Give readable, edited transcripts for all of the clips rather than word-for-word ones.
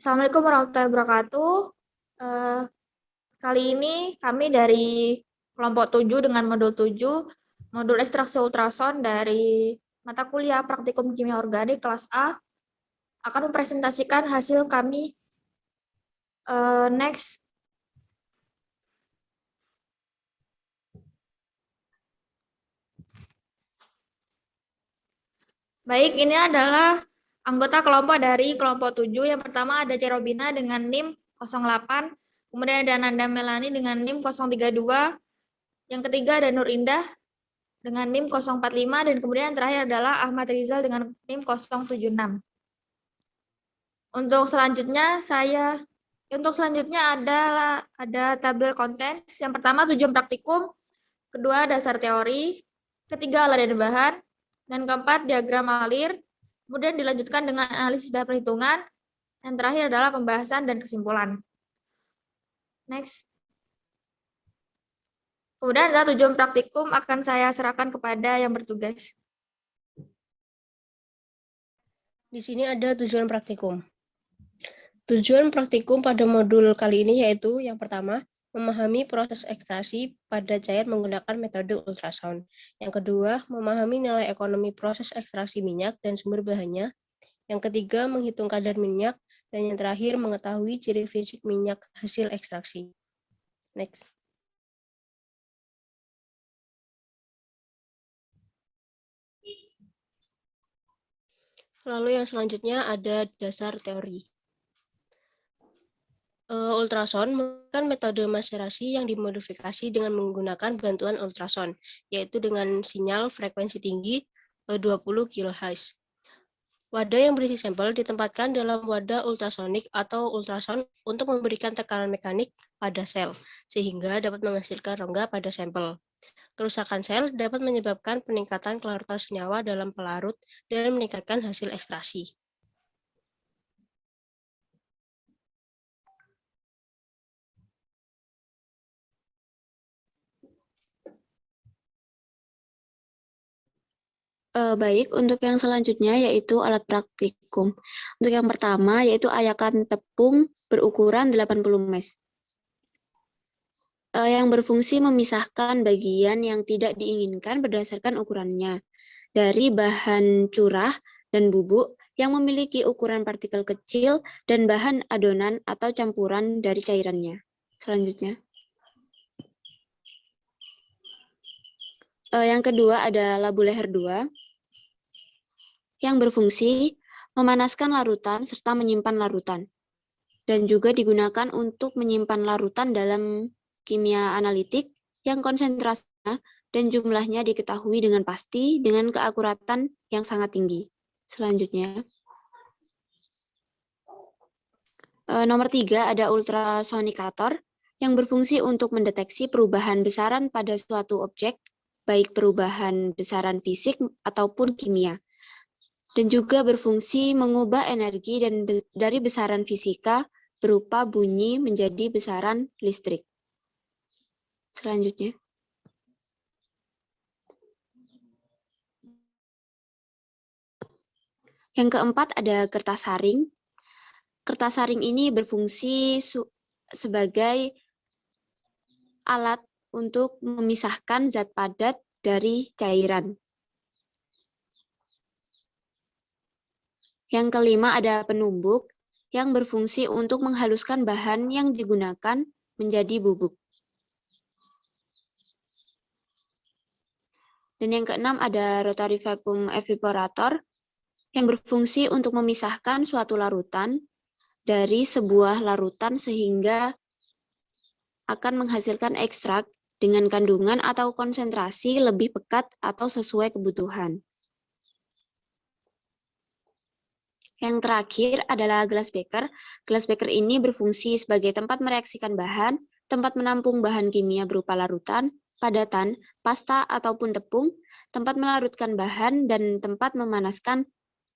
Assalamualaikum warahmatullahi wabarakatuh. Eh, Kali ini kami dari kelompok 7 dengan modul 7, modul ekstraksi ultrason dari mata kuliah praktikum kimia organik kelas A, akan mempresentasikan hasil kami. Next. Baik, ini adalah anggota kelompok dari kelompok 7. Yang pertama ada Cerobina dengan NIM 08, kemudian ada Nanda Melani dengan NIM 032, yang ketiga ada Nur Indah dengan NIM 045, dan kemudian yang terakhir adalah Ahmad Rizal dengan NIM 076. Untuk selanjutnya ada tabel konten. Yang pertama tujuan praktikum, kedua dasar teori, ketiga alat dan bahan, dan keempat diagram alir. Kemudian dilanjutkan dengan analisis dan perhitungan. Yang terakhir adalah pembahasan dan kesimpulan. Next. Kemudian adalah tujuan praktikum akan saya serahkan kepada yang bertugas. Di sini ada tujuan praktikum. Tujuan praktikum pada modul kali ini yaitu yang pertama, memahami proses ekstraksi pada cair menggunakan metode ultrasound. Yang kedua, memahami nilai ekonomi proses ekstraksi minyak dan sumber bahannya. Yang ketiga, menghitung kadar minyak. Dan yang terakhir, mengetahui ciri fisik minyak hasil ekstraksi. Next. Lalu yang selanjutnya ada dasar teori. Ultrason merupakan metode maserasi yang dimodifikasi dengan menggunakan bantuan ultrason, yaitu dengan sinyal frekuensi tinggi 20 kHz. Wadah yang berisi sampel ditempatkan dalam wadah ultrasonik atau ultrason untuk memberikan tekanan mekanik pada sel, sehingga dapat menghasilkan rongga pada sampel. Kerusakan sel dapat menyebabkan peningkatan klaritas senyawa dalam pelarut dan meningkatkan hasil ekstraksi. Baik, untuk yang selanjutnya yaitu alat praktikum. Untuk yang pertama yaitu ayakan tepung berukuran 80 mes. Yang berfungsi memisahkan bagian yang tidak diinginkan berdasarkan ukurannya dari bahan curah dan bubuk yang memiliki ukuran partikel kecil dan bahan adonan atau campuran dari cairannya. Selanjutnya. Yang kedua ada labu leher 2 yang berfungsi memanaskan larutan serta menyimpan larutan, dan juga digunakan untuk menyimpan larutan dalam kimia analitik yang konsentrasinya dan jumlahnya diketahui dengan pasti dengan keakuratan yang sangat tinggi. Selanjutnya, nomor 3 ada ultrasonikator yang berfungsi untuk mendeteksi perubahan besaran pada suatu objek, baik perubahan besaran fisik ataupun kimia, dan juga berfungsi mengubah energi dari besaran fisika berupa bunyi menjadi besaran listrik. Selanjutnya. Yang keempat ada kertas saring. Kertas saring ini berfungsi sebagai alat untuk memisahkan zat padat dari cairan. Yang kelima ada penumbuk yang berfungsi untuk menghaluskan bahan yang digunakan menjadi bubuk. Dan yang keenam ada rotary vacuum evaporator yang berfungsi untuk memisahkan suatu larutan dari sebuah larutan sehingga akan menghasilkan ekstrak dengan kandungan atau konsentrasi lebih pekat atau sesuai kebutuhan. Yang terakhir adalah glass beaker. Glass beaker ini berfungsi sebagai tempat mereaksikan bahan, tempat menampung bahan kimia berupa larutan, padatan, pasta ataupun tepung, tempat melarutkan bahan, dan tempat memanaskan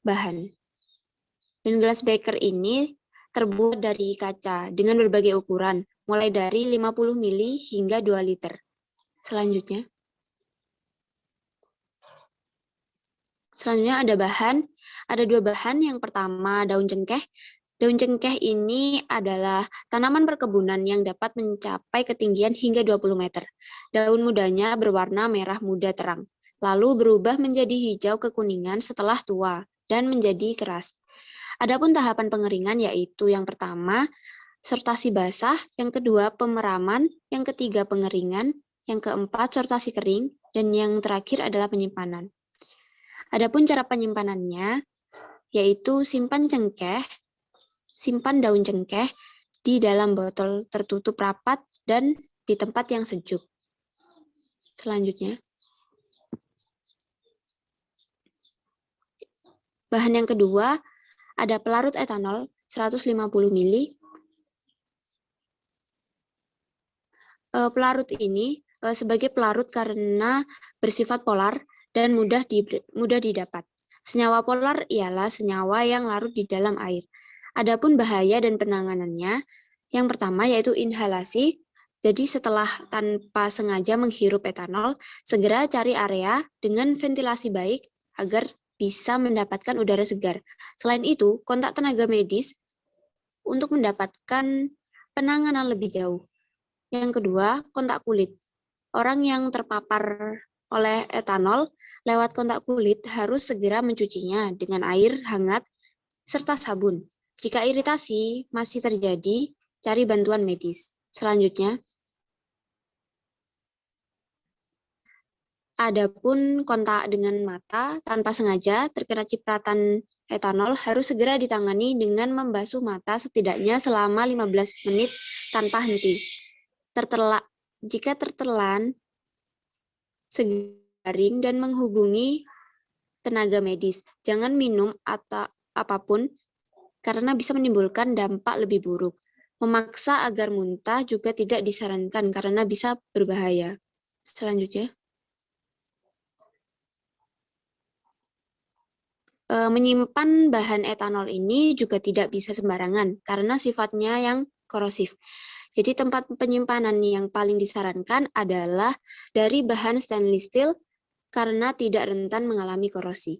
bahan. Dan glass beaker ini terbuat dari kaca dengan berbagai ukuran, mulai dari 50 mili hingga 2 liter. Selanjutnya ada bahan. Ada 2 bahan. Yang pertama daun cengkeh. Daun cengkeh ini adalah tanaman perkebunan yang dapat mencapai ketinggian hingga 20 meter. Daun mudanya berwarna merah muda terang, lalu berubah menjadi hijau kekuningan setelah tua dan menjadi keras. Adapun tahapan pengeringan yaitu yang pertama, sortasi basah, yang kedua pemeraman, yang ketiga pengeringan, yang keempat sortasi kering, dan yang terakhir adalah penyimpanan. Adapun cara penyimpanannya yaitu simpan daun cengkeh di dalam botol tertutup rapat dan di tempat yang sejuk. Selanjutnya, bahan yang kedua ada pelarut etanol 150 ml. Pelarut ini sebagai pelarut karena bersifat polar dan mudah didapat. Senyawa polar ialah senyawa yang larut di dalam air. Adapun bahaya dan penanganannya, yang pertama yaitu inhalasi. Jadi setelah tanpa sengaja menghirup etanol, segera cari area dengan ventilasi baik agar bisa mendapatkan udara segar. Selain itu, kontak tenaga medis untuk mendapatkan penanganan lebih jauh. Yang kedua, kontak kulit. Orang yang terpapar oleh etanol lewat kontak kulit harus segera mencucinya dengan air hangat serta sabun. Jika iritasi masih terjadi, cari bantuan medis. Selanjutnya, adapun kontak dengan mata tanpa sengaja terkena cipratan etanol harus segera ditangani dengan membasuh mata setidaknya selama 15 menit tanpa henti. Jika tertelan, segering dan menghubungi tenaga medis. Jangan minum atau apapun karena bisa menimbulkan dampak lebih buruk. Memaksa agar muntah juga tidak disarankan karena bisa berbahaya. Selanjutnya, menyimpan bahan etanol ini juga tidak bisa sembarangan karena sifatnya yang korosif. Jadi tempat penyimpanan yang paling disarankan adalah dari bahan stainless steel karena tidak rentan mengalami korosi.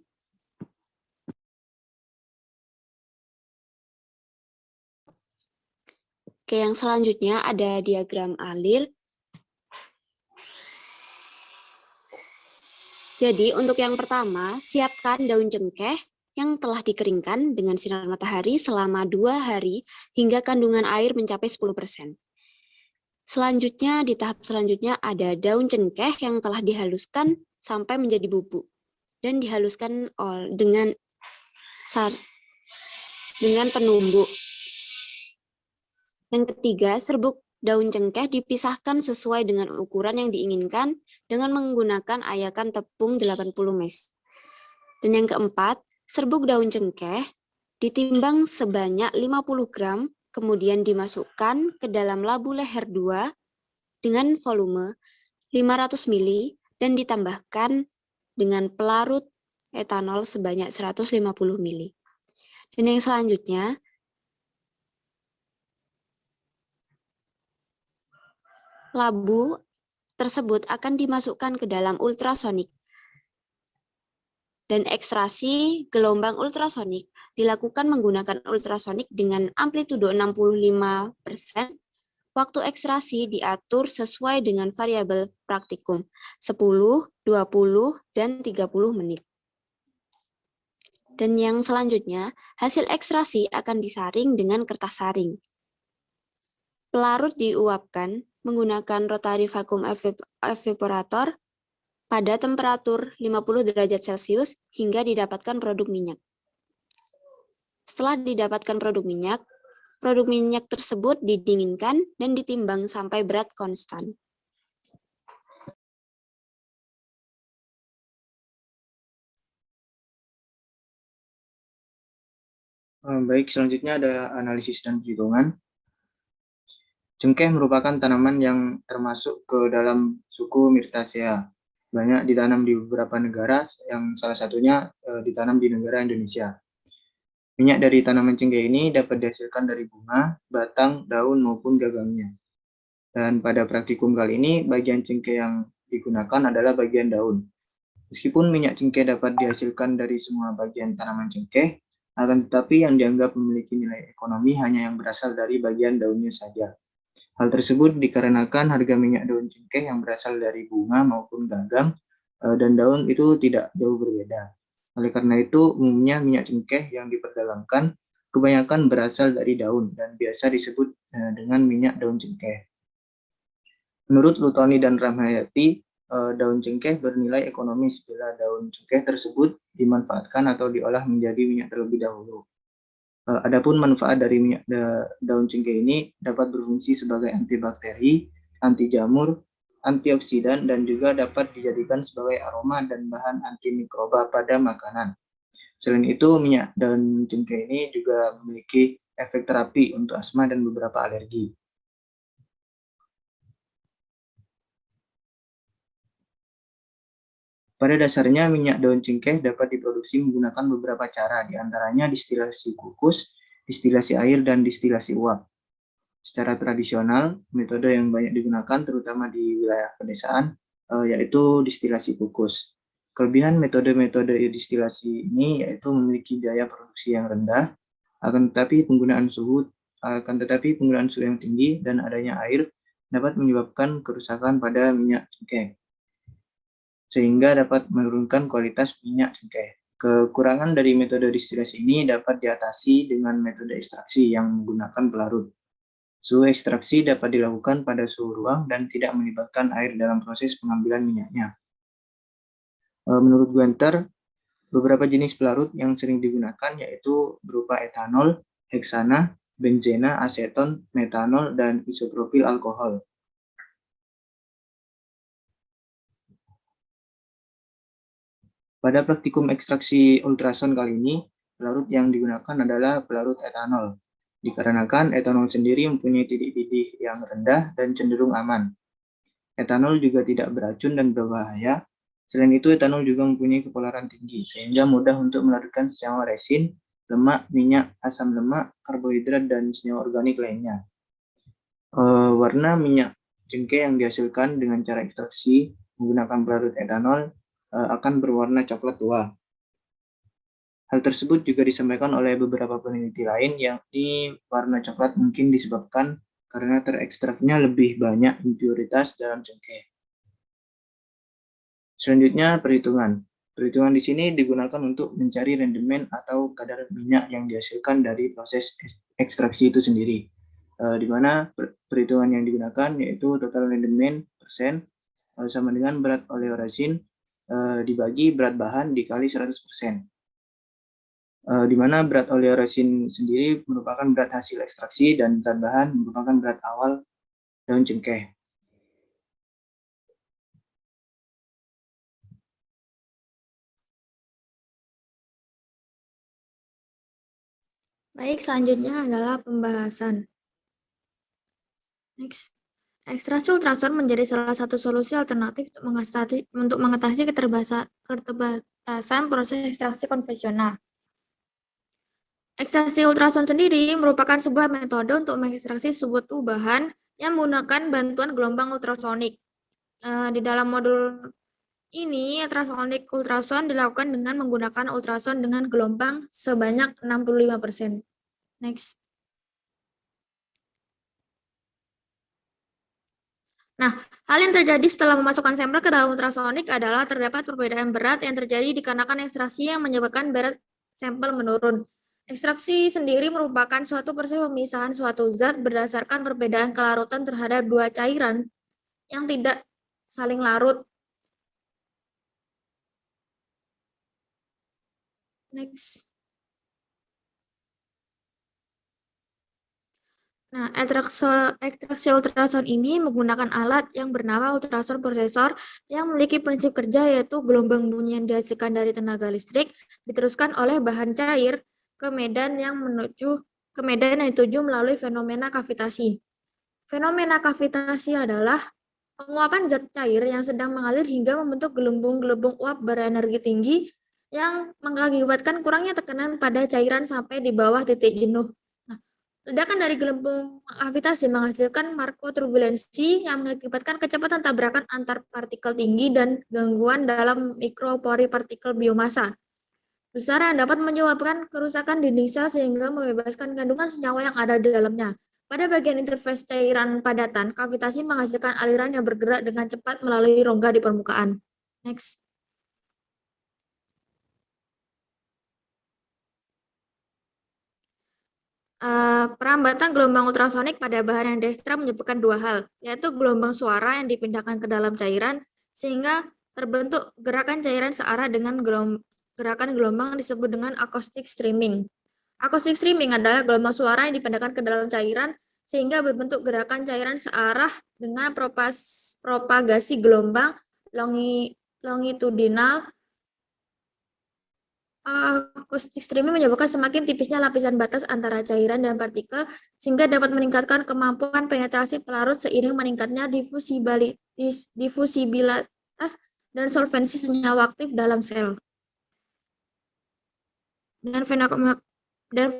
Oke, yang selanjutnya ada diagram alir. Jadi untuk yang pertama, siapkan daun cengkeh yang telah dikeringkan dengan sinar matahari selama 2 hari hingga kandungan air mencapai 10%. Selanjutnya, di tahap selanjutnya ada daun cengkeh yang telah dihaluskan sampai menjadi bubuk dan dihaluskan dengan penumbuk. Yang ketiga, serbuk daun cengkeh dipisahkan sesuai dengan ukuran yang diinginkan dengan menggunakan ayakan tepung 80 mes. Dan yang keempat, serbuk daun cengkeh ditimbang sebanyak 50 gram, kemudian dimasukkan ke dalam labu leher 2 dengan volume 500 ml dan ditambahkan dengan pelarut etanol sebanyak 150 ml. Dan yang selanjutnya, labu tersebut akan dimasukkan ke dalam ultrasonik. Dan ekstraksi gelombang ultrasonik dilakukan menggunakan ultrasonik dengan amplitudo 65%. Waktu ekstraksi diatur sesuai dengan variabel praktikum 10, 20, dan 30 menit. Dan yang selanjutnya, hasil ekstraksi akan disaring dengan kertas saring. Pelarut diuapkan menggunakan rotary vacuum evaporator pada temperatur 50 derajat Celcius hingga didapatkan produk minyak. Setelah didapatkan produk minyak tersebut didinginkan dan ditimbang sampai berat konstan. Baik, selanjutnya ada analisis dan perhitungan. Cengkeh merupakan tanaman yang termasuk ke dalam suku Myrtaceae. Banyak ditanam di beberapa negara, yang salah satunya ditanam di negara Indonesia. Minyak dari tanaman cengkeh ini dapat dihasilkan dari bunga, batang, daun, maupun gagangnya. Dan pada praktikum kali ini, bagian cengkeh yang digunakan adalah bagian daun. Meskipun minyak cengkeh dapat dihasilkan dari semua bagian tanaman cengkeh, Akan tetapi yang dianggap memiliki nilai ekonomi hanya yang berasal dari bagian daunnya saja. Hal tersebut dikarenakan harga minyak daun cengkeh yang berasal dari bunga maupun gagang dan daun itu tidak jauh berbeda. Oleh karena itu, umumnya minyak cengkeh yang diperdagangkan kebanyakan berasal dari daun dan biasa disebut dengan minyak daun cengkeh. Menurut Lutoni dan Ramhayati, daun cengkeh bernilai ekonomis bila daun cengkeh tersebut dimanfaatkan atau diolah menjadi minyak terlebih dahulu. Adapun manfaat dari minyak daun cengkeh ini dapat berfungsi sebagai antibakteri, anti jamur, antioksidan, dan juga dapat dijadikan sebagai aroma dan bahan antimikroba pada makanan. Selain itu, minyak daun cengkeh ini juga memiliki efek terapi untuk asma dan beberapa alergi. Pada dasarnya, minyak daun cengkeh dapat diproduksi menggunakan beberapa cara, diantaranya distilasi kukus, distilasi air, dan distilasi uap. Secara tradisional, metode yang banyak digunakan terutama di wilayah pedesaan yaitu distilasi kukus. Kelebihan metode-metode distilasi ini yaitu memiliki biaya produksi yang rendah, akan tetapi penggunaan suhu yang tinggi dan adanya air dapat menyebabkan kerusakan pada minyak cengkeh, sehingga dapat menurunkan kualitas minyak cengkeh. Kekurangan dari metode distilasi ini dapat diatasi dengan metode ekstraksi yang menggunakan pelarut. Suhu ekstraksi dapat dilakukan pada suhu ruang dan tidak melibatkan air dalam proses pengambilan minyaknya. Menurut Guenther, beberapa jenis pelarut yang sering digunakan yaitu berupa etanol, heksana, benzena, aseton, metanol, dan isopropil alkohol. Pada praktikum ekstraksi ultrason kali ini, pelarut yang digunakan adalah pelarut etanol. Dikarenakan etanol sendiri mempunyai titik didih yang rendah dan cenderung aman. Etanol juga tidak beracun dan berbahaya. Selain itu, etanol juga mempunyai kepolaran tinggi, sehingga mudah untuk melarutkan senyawa resin, lemak, minyak, asam lemak, karbohidrat, dan senyawa organik lainnya. Warna minyak cengkeh yang dihasilkan dengan cara ekstraksi menggunakan pelarut etanol akan berwarna coklat tua. Hal tersebut juga disampaikan oleh beberapa peneliti lain, yakni warna coklat mungkin disebabkan karena terekstraknya lebih banyak impuritas dalam cengkeh. Selanjutnya, perhitungan. Perhitungan di sini digunakan untuk mencari rendemen atau kadar minyak yang dihasilkan dari proses ekstraksi itu sendiri. Di mana perhitungan yang digunakan yaitu total rendemen persen sama dengan berat oleoresin dibagi berat bahan dikali 100%. Di mana berat oleoresin sendiri merupakan berat hasil ekstraksi dan berat bahan merupakan berat awal daun cengkeh. Baik, selanjutnya adalah pembahasan. Next. Ekstraksi ultrason menjadi salah satu solusi alternatif untuk mengatasi keterbatasan proses ekstraksi konvensional. Ekstraksi ultrason sendiri merupakan sebuah metode untuk mengekstraksi suatu bahan yang menggunakan bantuan gelombang ultrasonik. Di dalam modul ini, ultrason dilakukan dengan menggunakan ultrason dengan gelombang sebanyak 65%. Next. Nah, hal yang terjadi setelah memasukkan sampel ke dalam ultrasonik adalah terdapat perbedaan berat yang terjadi dikarenakan ekstraksi yang menyebabkan berat sampel menurun. Ekstraksi sendiri merupakan suatu proses pemisahan suatu zat berdasarkan perbedaan kelarutan terhadap dua cairan yang tidak saling larut. Next. Nah, ekstraksi ultrason ini menggunakan alat yang bernama ultrason prosesor yang memiliki prinsip kerja yaitu gelombang bunyi yang dihasilkan dari tenaga listrik diteruskan oleh bahan cair ke medan yang dituju melalui fenomena kavitasi. Fenomena kavitasi adalah penguapan zat cair yang sedang mengalir hingga membentuk gelembung-gelembung uap berenergi tinggi yang mengakibatkan kurangnya tekanan pada cairan sampai di bawah titik jenuh. Ledakan dari gelembung kavitasi menghasilkan makroturbulensi yang mengakibatkan kecepatan tabrakan antar partikel tinggi dan gangguan dalam mikropori partikel biomasa. besar yang dapat menyebabkan kerusakan dinding sel sehingga membebaskan kandungan senyawa yang ada di dalamnya. Pada bagian interface cairan padatan, kavitasi menghasilkan aliran yang bergerak dengan cepat melalui rongga di permukaan. Next. Perambatan gelombang ultrasonik pada bahan yang dekstra menyebabkan dua hal, yaitu gelombang suara yang dipindahkan ke dalam cairan, sehingga terbentuk gerakan cairan searah dengan gerakan gelombang disebut dengan acoustic streaming. Acoustic streaming adalah gelombang suara yang dipindahkan ke dalam cairan, sehingga berbentuk gerakan cairan searah dengan propagasi gelombang longitudinal. Acoustic streaming menyebabkan semakin tipisnya lapisan batas antara cairan dan partikel, sehingga dapat meningkatkan kemampuan penetrasi pelarut seiring meningkatnya difusibilitas dan solvensi senyawa aktif dalam sel. Dan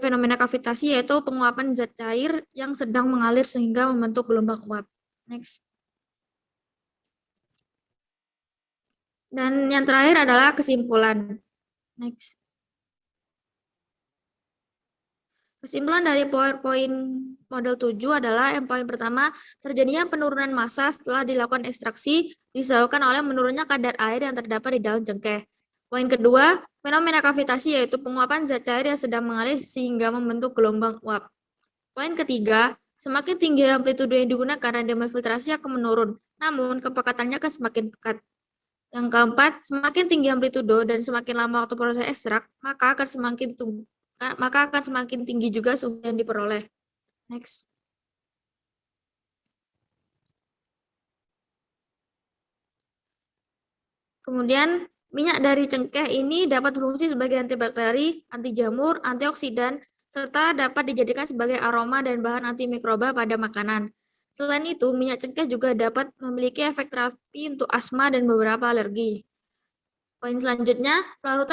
fenomena kavitasi yaitu penguapan zat cair yang sedang mengalir sehingga membentuk gelombang uap. Next. Dan yang terakhir adalah kesimpulan. Next. Kesimpulan dari PowerPoint model 7 adalah yang poin pertama, terjadinya penurunan massa setelah dilakukan ekstraksi disebabkan oleh menurunnya kadar air yang terdapat di daun cengkeh. Poin kedua, fenomena kavitasi yaitu penguapan zat cair yang sedang mengalir sehingga membentuk gelombang uap. Poin ketiga, semakin tinggi amplitudo yang digunakan radium filtrasi akan menurun, namun kepekatannya akan semakin pekat. Yang keempat, semakin tinggi amplitudo dan semakin lama waktu proses ekstrak, maka akan semakin tinggi juga suhu yang diperoleh. Next. Kemudian, minyak dari cengkeh ini dapat berfungsi sebagai antibakteri, anti jamur, antioksidan, serta dapat dijadikan sebagai aroma dan bahan antimikroba pada makanan. Selain itu, minyak cengkeh juga dapat memiliki efek terapi untuk asma dan beberapa alergi. Poin selanjutnya, pelarut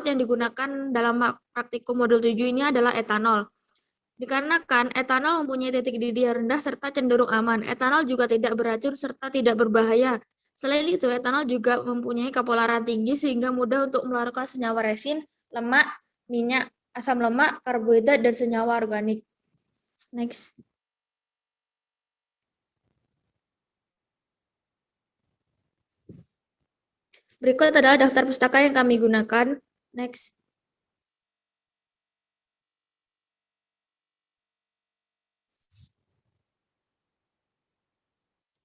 yang digunakan dalam praktikum modul 7 ini adalah etanol. Dikarenakan etanol mempunyai titik didih yang rendah serta cenderung aman, etanol juga tidak beracun serta tidak berbahaya. Selain itu, etanol juga mempunyai kapolaran tinggi sehingga mudah untuk melarutkan senyawa resin, lemak, minyak, asam lemak, karbohidrat, dan senyawa organik. Next. Berikut adalah daftar pustaka yang kami gunakan. Next.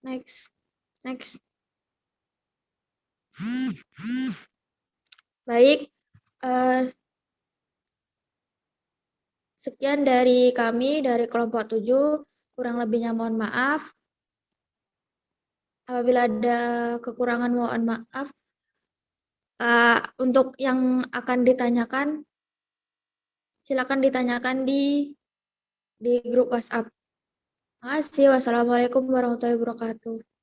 Next. Next. Baik. Sekian dari kami, dari kelompok 7. Kurang lebihnya mohon maaf. Apabila ada kekurangan mohon maaf. Untuk yang akan ditanyakan, silakan ditanyakan di grup WhatsApp. Terima kasih. Wassalamualaikum warahmatullahi wabarakatuh.